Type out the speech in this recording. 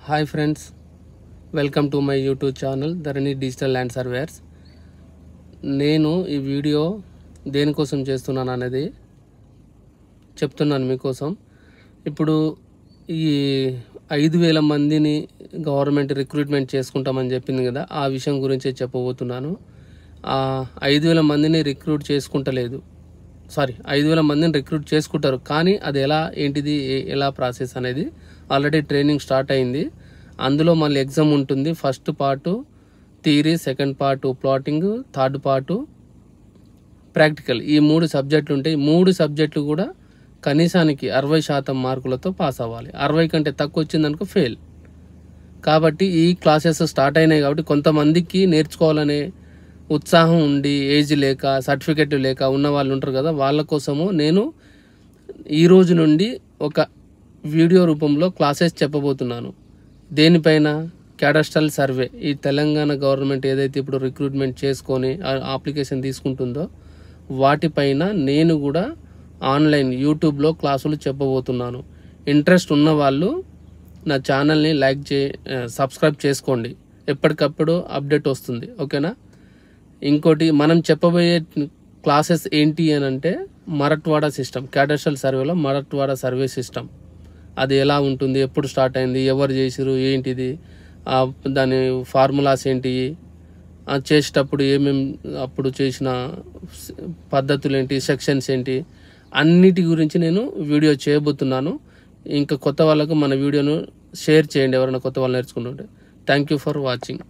Hi friends, welcome to my YouTube channel Dharani digital land surveyors. నేను ఈ video దేనికోసం చేస్తున్నాను అనేది చెప్తున్నాను మీకోసం. ఇప్పుడు ఈ 5,000 మందిని గవర్నమెంట్ రిక్రూట్మెంట్ చేసుకుంటామని చెప్పింది కదా, ఆ విషయం గురించే చెప్పబోతున్నాను. 5,000 మందిని రిక్రూట్ చేసుకుంటలేదు, 5,000 మందిని రిక్రూట్ చేసుకుంటారు, కానీ అది ఎలా ప్రాసెస్ అనేది ఆల్రెడీ ట్రైనింగ్ స్టార్ట్ అయింది. అందులో మళ్ళీ ఎగ్జామ్ ఉంటుంది. First part theory, second part plotting, third part practical. ఈ 3 సబ్జెక్టులు ఉంటాయి. 3 సబ్జెక్టులు కూడా కనీసానికి 60% మార్కులతో పాస్ అవ్వాలి. 60 కంటే తక్కువ వచ్చిందనుకో ఫెయిల్. కాబట్టి ఈ క్లాసెస్ స్టార్ట్ అయినాయి కాబట్టి కొంతమందికి నేర్చుకోవాలనే ఉత్సాహం ఉండి ఏజ్ లేక సర్టిఫికెట్ లేక ఉన్న వాళ్ళు ఉంటారు కదా, వాళ్ళ కోసము నేను ఈ రోజు నుండి ఒక వీడియో రూపంలో క్లాసెస్ చెప్పబోతున్నాను. దేనిపైన? Cadastral survey. ఈ తెలంగాణ గవర్నమెంట్ ఏదైతే ఇప్పుడు రిక్రూట్మెంట్ చేసుకొని అప్లికేషన్ తీసుకుంటుందో వాటిపైన నేను కూడా ఆన్లైన్ యూట్యూబ్లో క్లాసులు చెప్పబోతున్నాను. ఇంట్రెస్ట్ ఉన్న వాళ్ళు నా ఛానల్ని సబ్స్క్రైబ్ చేసుకోండి, ఎప్పటికప్పుడు అప్డేట్ వస్తుంది, ఓకేనా? ఇంకోటి, మనం చెప్పబోయే క్లాసెస్ ఏంటి అని అంటే మరట్వాడ సిస్టమ్, క్యాడస్ట్రల్ సర్వేలో మరట్వాడ సర్వే సిస్టమ్. అది ఎలా ఉంటుంది, ఎప్పుడు స్టార్ట్ అయింది, ఎవరు చేసిరు, ఏంటిది, దాని ఫార్ములాస్ ఏంటి, చేసేటప్పుడు అప్పుడు చేసిన పద్ధతులు ఏంటి, సెక్షన్స్ ఏంటి, అన్నిటి గురించి నేను వీడియో చేయబోతున్నాను. ఇంకా కొత్త వాళ్ళకు మన వీడియోను షేర్ చేయండి, ఎవరైనా కొత్త వాళ్ళు నేర్చుకుంటుంటే. Thank you for watching.